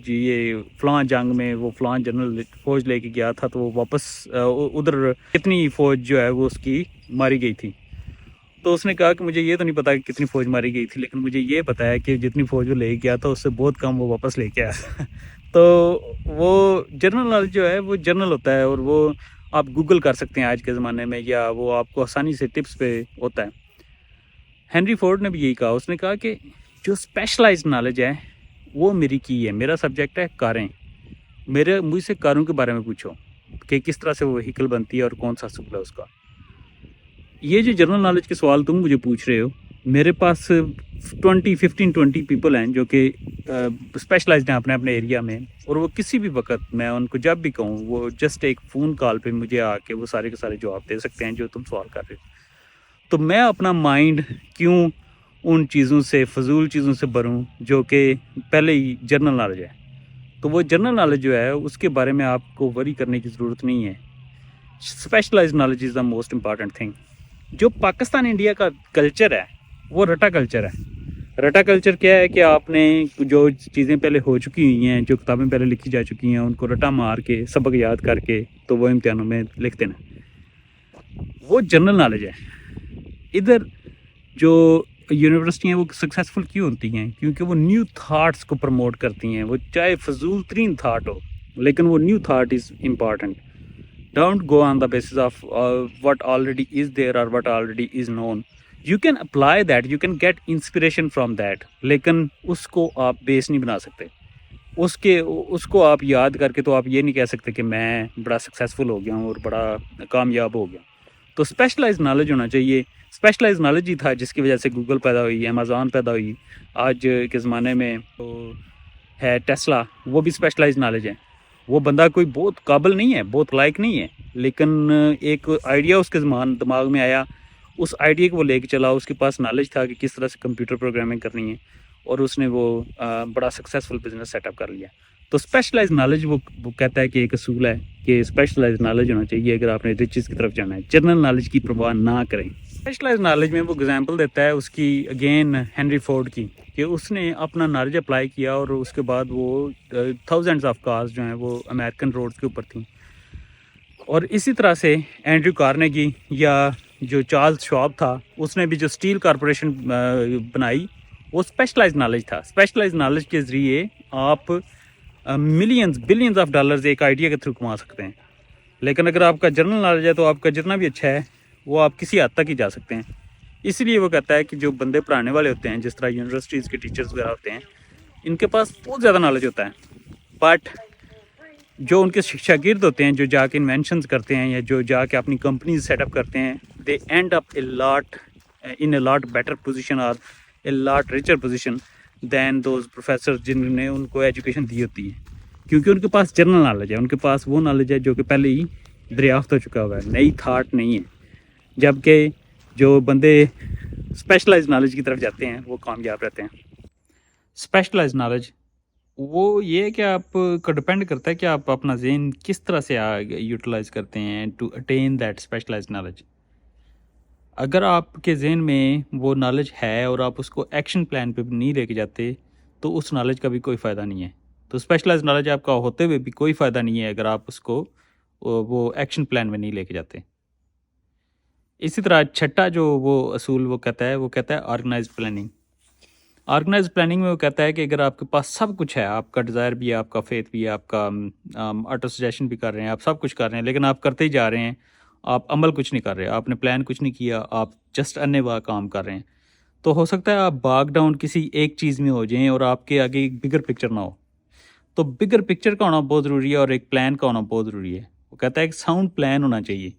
یہ فلاں جنگ میں وہ فلاں جنرل فوج لے کے گیا تھا تو وہ واپس ادھر کتنی فوج جو ہے وہ اس کی ماری گئی تھی. تو اس نے کہا کہ مجھے یہ تو نہیں پتا کہ کتنی فوج ماری گئی تھی, لیکن مجھے یہ پتا ہے کہ جتنی فوج وہ لے گیا تھا اس سے بہت کم وہ واپس لے کے آیا. تو وہ جنرل نالج جو ہے وہ جنرل ہوتا ہے, اور وہ آپ گوگل کر سکتے ہیں آج کے زمانے میں, یا وہ آپ کو آسانی سے ٹپس پہ ہوتا ہے. ہینری فورڈ نے بھی یہی کہا, اس نے کہا کہ جو اسپیشلائزڈ نالج ہے وہ میری کی ہے, میرا سبجیکٹ ہے کاریں, مجھ سے کاروں کے بارے میں پوچھو کہ کس طرح سے وہ وہیکل بنتی ہے اور کون سا اصول ہے اس کا. یہ جو جنرل نالج کے سوال تم مجھے پوچھ رہے ہو, میرے پاس 20 پیپل ہیں جو کہ اسپیشلائزڈ ہیں اپنے اپنے ایریا میں, اور وہ کسی بھی وقت میں ان کو جب بھی کہوں وہ جسٹ ایک فون کال پہ مجھے آ کے وہ سارے کے سارے جواب دے سکتے ہیں جو تم سوال کر رہے ہو. تو میں اپنا مائنڈ کیوں ان چیزوں سے, فضول چیزوں سے بھروں جو کہ پہلے ہی جنرل نالج ہے. تو وہ جنرل نالج جو ہے اس کے بارے میں آپ کو وری کرنے کی ضرورت نہیں ہے. Specialized knowledge is the most important thing. جو پاکستان انڈیا کا کلچر ہے وہ رٹا کلچر ہے. رٹا کلچر کیا ہے کہ آپ نے جو چیزیں پہلے ہو چکی ہوئی ہیں, جو کتابیں پہلے لکھی جا چکی ہیں, ان کو رٹا مار کے سبق یاد کر کے تو وہ امتحانوں میں لکھتے ہیں. وہ جنرل نالج ہے. ادھر جو یونیورسٹیاں وہ سکسیزفل کیوں ہوتی ہیں؟ کیونکہ وہ نیو تھاٹس کو پروموٹ کرتی ہیں. وہ چاہے فضول ترین تھاٹ ہو, لیکن وہ new thought is important. Don't go on the basis of what already is there or what already is known. You can apply that, you can get inspiration from that, لیکن اس کو آپ بیس نہیں بنا سکتے. اس کو آپ یاد کر کے تو آپ یہ نہیں کہہ سکتے کہ میں بڑا سکسیزفل ہو گیا ہوں اور بڑا کامیاب ہو گیا. تو اسپیشلائز نالج ہونا چاہیے. اسپیشلائز نالج ہی تھا جس کی وجہ سے گوگل پیدا ہوئی, امیزون پیدا ہوئی. آج کے زمانے میں تو ہے ٹیسلا, وہ بھی اسپیشلائز نالج ہے. وہ بندہ کوئی بہت قابل نہیں ہے, بہت لائق نہیں ہے, لیکن ایک آئیڈیا اس کے دماغ میں آیا, اس آئیڈیا کو وہ لے کے چلا. اس کے پاس نالج تھا کہ کس طرح سے کمپیوٹر پروگرامنگ کرنی ہے, اور اس نے وہ بڑا سکسیزفل بزنس سیٹ اپ کر لیا. تو اسپیشلائز نالج وہ کہتا ہے کہ ایک اصول ہے کہ اسپیشلائز نالج ہونا چاہیے اگر آپ نے ریچز کی طرف جانا ہے. جنرل نالج کی پرواہ نہ کریں. اسپیشلائز نالج میں وہ اگزامپل دیتا ہے اس کی اگین ہینری فورڈ کی, کہ اس نے اپنا نالج اپلائی کیا اور اس کے بعد وہ تھاؤزنڈز آف کارز جو ہیں وہ امریکن روڈز کے اوپر تھیں. اور اسی طرح سے اینڈریو کارنیگی یا جو چارلز شواب تھا, اس نے بھی جو اسٹیل کارپوریشن بنائی, وہ اسپیشلائز نالج تھا. اسپیشلائز نالج کے ذریعے آپ ملینز بلینز آف ڈالرز ایک آئیڈیا کے تھرو کما سکتے ہیں. لیکن اگر آپ کا جنرل نالج ہے تو آپ کا جتنا بھی اچھا ہے وہ آپ کسی حد تک ہی جا سکتے ہیں. اس لیے وہ کہتا ہے کہ جو بندے پڑھانے والے ہوتے ہیں, جس طرح یونیورسٹیز کے ٹیچرز وغیرہ ہوتے ہیں, ان کے پاس بہت زیادہ نالج ہوتا ہے, بٹ جو ان کے شاگرد ہوتے ہیں، جو جا کے انوینشنز کرتے ہیں یا جو جا کے اپنی کمپنیز سیٹ اپ کرتے ہیں، they end up a lot better position اور a lot richer position than those professor جنہوں نے ان کو ایجوکیشن دی ہوتی ہے، کیونکہ ان کے پاس جنرل نالج ہے، ان کے پاس وہ نالج ہے جو کہ پہلے ہی دریافت ہو چکا ہوا ہے، نئی تھاٹ نہیں ہے. جبکہ جو بندے اسپیشلائز نالج کی طرف جاتے ہیں وہ کامیاب رہتے ہیں. اسپیشلائز نالج وہ یہ ہے کہ آپ کو ڈپینڈ کرتا ہے کہ آپ اپنا ذہن کس طرح سے یوٹیلائز کرتے ہیں to attain that specialize knowledge. اگر آپ کے ذہن میں وہ نالج ہے اور آپ اس کو ایکشن پلان پہ نہیں لے کے جاتے تو اس نالج کا بھی کوئی فائدہ نہیں ہے. تو اسپیشلائز نالج آپ کا ہوتے ہوئے بھی کوئی فائدہ نہیں ہے اگر آپ اس کو وہ ایکشن پلان میں نہیں لے کے جاتے. اسی طرح چھٹا جو وہ اصول وہ کہتا ہے آرگنائز پلاننگ. آرگنائز پلاننگ میں وہ کہتا ہے کہ اگر آپ کے پاس سب کچھ ہے، آپ کا ڈیزائر بھی ہے، آپ کا فیتھ بھی ہے، آپ کا آٹو سجیشن بھی کر رہے ہیں، آپ سب کچھ کر رہے ہیں، لیکن آپ کرتے ہی جا رہے ہیں، آپ عمل کچھ نہیں کر رہے، آپ نے پلان کچھ نہیں کیا، آپ جسٹ انے واہ کام کر رہے ہیں، تو ہو سکتا ہے آپ باگ ڈاؤن کسی ایک چیز میں ہو جائیں اور آپ کے آگے ایک بگر پکچر نہ ہو. تو بگر پکچر کا ہونا بہت ضروری ہے اور ایک پلان کا ہونا بہت ضروری ہے. وہ کہتا ہے ایک ساؤنڈ پلان ہونا چاہیے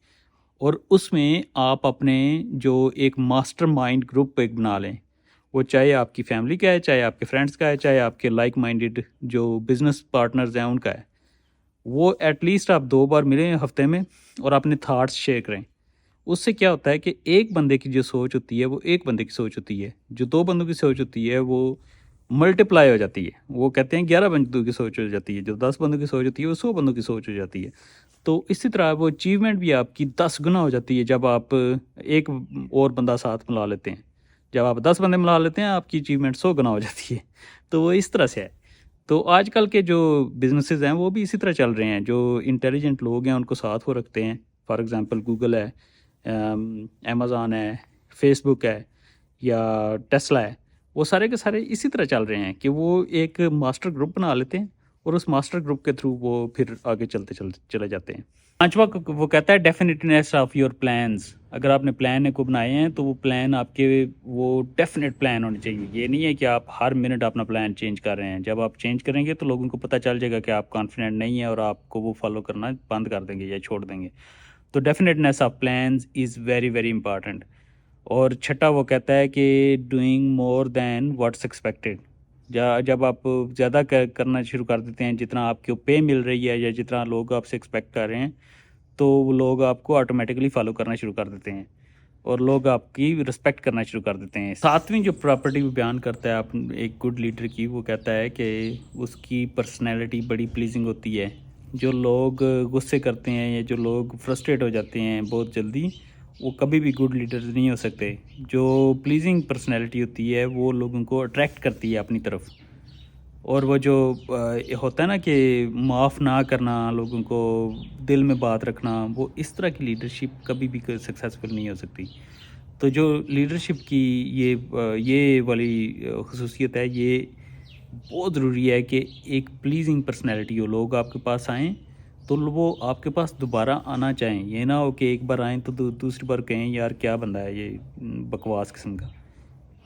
اور اس میں آپ اپنے جو ایک ماسٹر مائنڈ گروپ ایک بنا لیں، وہ چاہے آپ کی فیملی کا ہے، چاہے آپ کے فرینڈس کا ہے، چاہے آپ کے لائک مائنڈڈ جو بزنس پارٹنرز ہیں ان کا ہے. وہ ایٹ لیسٹ آپ 2 بار ملیں ہفتے میں اور اپنے تھاٹس شیئر کریں. اس سے کیا ہوتا ہے کہ ایک بندے کی جو سوچ ہوتی ہے وہ ایک بندے کی سوچ ہوتی ہے، جو 2 بندوں کی سوچ ہوتی ہے وہ ملٹیپلائی ہو جاتی ہے. وہ کہتے ہیں 11 بندوں کی سوچ ہو جاتی ہے، جو 10 بندوں کی سوچ ہوتی ہے وہ 100 بندوں کی سوچ ہو جاتی ہے. تو اسی طرح وہ اچیومنٹ بھی آپ کی 10 گنا ہو جاتی ہے جب آپ ایک اور بندہ ساتھ ملا لیتے ہیں. جب آپ 10 بندے ملا لیتے ہیں آپ کی اچیومنٹ 100 گنا ہو جاتی ہے. تو وہ اس طرح سے ہے. تو آج کل کے جو بزنسز ہیں وہ بھی اسی طرح چل رہے ہیں. جو انٹیلیجنٹ لوگ ہیں ان کو ساتھ وہ رکھتے ہیں. فار ایگزامپل گوگل ہے، امیزون ہے، فیس بک ہے یا ٹیسلا ہے، وہ سارے کے سارے اسی طرح چل رہے ہیں کہ وہ ایک ماسٹر گروپ بنا لیتے ہیں اور اس ماسٹر گروپ کے تھرو وہ پھر آگے چلے جاتے ہیں. پانچواں وہ کہتا ہے ڈیفینیٹنیس آف یور پلانز. اگر آپ نے پلان کو بنائے ہیں تو وہ پلان آپ کے وہ ڈیفینیٹ پلان ہونے چاہیے. یہ نہیں ہے کہ آپ ہر منٹ اپنا پلان چینج کر رہے ہیں. جب آپ چینج کریں گے تو لوگوں کو پتہ چل جائے گا کہ آپ کانفیڈنٹ نہیں ہیں اور آپ کو وہ فالو کرنا بند کر دیں گے یا چھوڑ دیں گے. تو definiteness of plans is very very important. اور چھٹا وہ کہتا ہے کہ doing more than what's expected. جب آپ زیادہ کرنا شروع کر دیتے ہیں جتنا آپ کو پے مل رہی ہے یا جتنا لوگ آپ سے ایکسپیکٹ کر رہے ہیں تو وہ لوگ آپ کو آٹومیٹکلی فالو کرنا شروع کر دیتے ہیں اور لوگ آپ کی رسپیکٹ کرنا شروع کر دیتے ہیں. 7ویں جو پراپرٹی وہ بیان کرتا ہے آپ ایک گڈ لیڈر کی، وہ کہتا ہے کہ اس کی پرسنالٹی بڑی پلیزنگ ہوتی ہے. جو لوگ غصے کرتے ہیں یا جو لوگ فرسٹریٹ ہو جاتے ہیں بہت جلدی، وہ کبھی بھی گڈ لیڈر نہیں ہو سکتے. جو پلیزنگ پرسنالٹی ہوتی ہے وہ لوگوں کو اٹریکٹ کرتی ہے اپنی طرف. اور وہ جو ہوتا ہے نا کہ معاف نہ کرنا، لوگوں کو دل میں بات رکھنا، وہ اس طرح کی لیڈرشپ کبھی بھی سکسیزفل نہیں ہو سکتی. تو جو لیڈرشپ کی یہ والی خصوصیت ہے، یہ بہت ضروری ہے کہ ایک پلیزنگ پرسنالٹی ہو. لوگ آپ کے پاس آئیں تو وہ آپ کے پاس دوبارہ آنا چاہیں. یہ نہ ہو کہ ایک بار آئیں تو دوسری بار کہیں یار کیا بندہ ہے یہ بکواس قسم کا،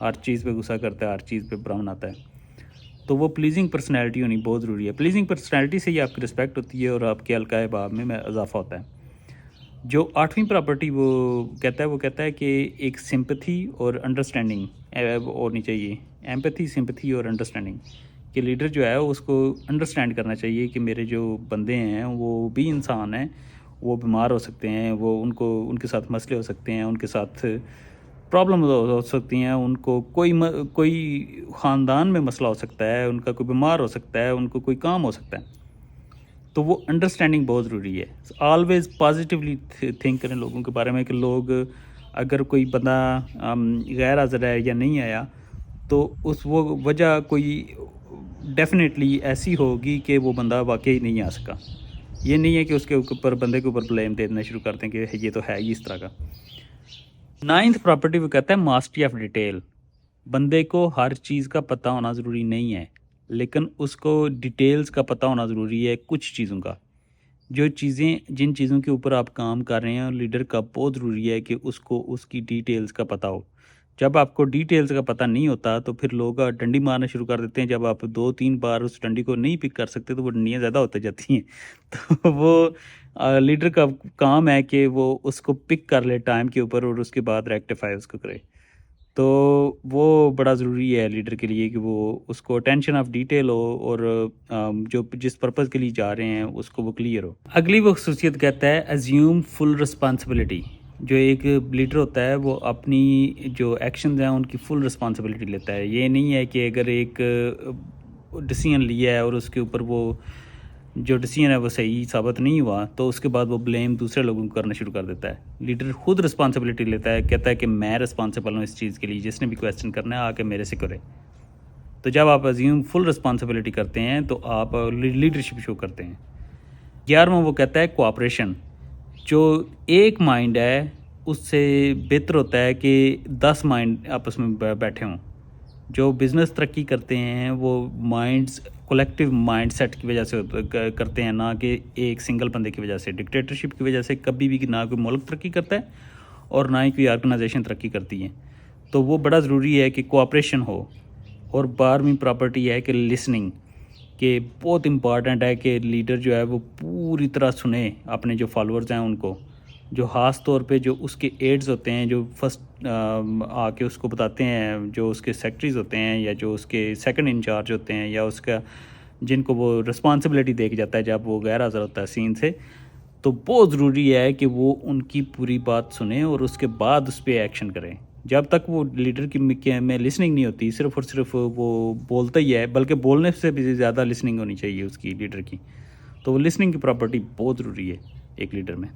ہر چیز پہ غصہ کرتا ہے، ہر چیز پہ براؤن آتا ہے. تو وہ پلیزنگ پرسنالٹی ہونی بہت ضروری ہے. پلیزنگ پرسنالٹی سے ہی آپ کی رسپیکٹ ہوتی ہے اور آپ کے حلقۂ باب میں اضافہ ہوتا ہے. جو 8ویں پراپرٹی وہ کہتا ہے کہ ایک سمپتھی اور انڈرسٹینڈنگ ہونی چاہیے. ایمپتھی، سمپتھی اور انڈرسٹینڈنگ. کہ لیڈر جو ہے اس کو انڈرسٹینڈ کرنا چاہیے کہ میرے جو بندے ہیں وہ بھی انسان ہیں، وہ بیمار ہو سکتے ہیں، وہ ان کے ساتھ مسئلے ہو سکتے ہیں، ان کے ساتھ پرابلم ہو سکتی ہیں، ان کو کوئی خاندان میں مسئلہ ہو سکتا ہے، ان کا کوئی بیمار ہو سکتا ہے، ان کو کوئی کام ہو سکتا ہے. تو وہ انڈرسٹینڈنگ بہت ضروری ہے. آلویز پازیٹیولی تھنک کریں لوگوں کے بارے میں کہ لوگ اگر کوئی بندہ غیر حاضر ہے یا نہیں آیا تو وہ وجہ کوئی ڈیفینیٹلی ایسی ہوگی کہ وہ بندہ واقعی نہیں آ سکا. یہ نہیں ہے کہ اس کے اوپر بندے کے اوپر بلیم دے دینا شروع کر دیں کہ یہ تو ہے ہی اس طرح کا. 9th پراپرٹی وہ کہتا ہے ماسٹری آف ڈیٹیل. بندے کو ہر چیز کا پتہ ہونا ضروری نہیں ہے، لیکن اس کو ڈیٹیلز کا پتہ ہونا ضروری ہے. کچھ چیزوں کا، جن چیزوں کے اوپر آپ کام کر رہے ہیں، لیڈر کا بہت ضروری ہے کہ اس کو اس کی ڈیٹیلز کا پتہ ہو. جب آپ کو ڈیٹیلز کا پتہ نہیں ہوتا تو پھر لوگ ڈنڈی مارنا شروع کر دیتے ہیں. جب آپ 2-3 بار اس ڈنڈی کو نہیں پک کر سکتے تو وہ ڈنڈیاں زیادہ ہوتی جاتی ہیں. تو وہ لیڈر کا کام ہے کہ وہ اس کو پک کر لے ٹائم کے اوپر اور اس کے بعد ریکٹیفائی اس کو کرے. تو وہ بڑا ضروری ہے لیڈر کے لیے کہ وہ اس کو اٹینشن آف ڈیٹیل ہو اور جو جس پرپز کے لیے جا رہے ہیں اس کو وہ کلیئر ہو. اگلی وہ خصوصیت کہتا ہے ایزیوم فل رسپانسبلٹی. جو ایک لیڈر ہوتا ہے وہ اپنی جو ایکشنز ہیں ان کی فل رسپانسبلٹی لیتا ہے. یہ نہیں ہے کہ اگر ایک ڈیسیژن لیا ہے اور اس کے اوپر وہ جو ڈیسیژن ہے وہ صحیح ثابت نہیں ہوا تو اس کے بعد وہ بلیم دوسرے لوگوں کو کرنا شروع کر دیتا ہے. لیڈر خود رسپانسبلٹی لیتا ہے, کہتا ہے کہ میں رسپانسبل ہوں اس چیز کے لیے, جس نے بھی کویسچن کرنا ہے آ کے میرے سے کرے. تو جب آپ ایزیوم فل رسپانسبلٹی کرتے ہیں تو آپ لیڈرشپ شو کرتے ہیں. 11واں وہ کہتا ہے کوآپریشن. جو ایک مائنڈ ہے اس سے بہتر ہوتا ہے کہ 10 مائنڈ آپس میں بیٹھے ہوں. جو بزنس ترقی کرتے ہیں وہ مائنڈز کولیکٹیو مائنڈ سیٹ کی وجہ سے کرتے ہیں, نہ کہ ایک سنگل بندے کی وجہ سے. ڈکٹیٹرشپ کی وجہ سے کبھی بھی نہ کوئی ملک ترقی کرتا ہے اور نہ ہی کوئی آرگنائزیشن ترقی کرتی ہے. تو وہ بڑا ضروری ہے کہ کوآپریشن ہو. اور 12ویں پراپرٹی ہے کہ لسننگ, کہ بہت امپارٹنٹ ہے کہ لیڈر جو ہے وہ پوری طرح سنے اپنے جو فالورز ہیں ان کو, جو خاص طور پہ جو اس کے ایڈز ہوتے ہیں جو فرسٹ آ کے اس کو بتاتے ہیں, جو اس کے سیکٹریز ہوتے ہیں یا جو اس کے سیکنڈ انچارج ہوتے ہیں یا اس کا جن کو وہ رسپانسبلٹی دے کے جاتا ہے جب وہ غیر حاضر ہوتا ہے سین سے. تو بہت ضروری ہے کہ وہ ان کی پوری بات سنیں اور اس کے بعد اس پہ ایکشن کریں. جب تک وہ لیڈر کی میں لسننگ نہیں ہوتی, صرف اور صرف وہ بولتا ہی ہے, بلکہ بولنے سے بھی زیادہ لسننگ ہونی چاہیے اس کی لیڈر کی. تو وہ لسننگ کی پراپرٹی بہت ضروری ہے ایک لیڈر میں.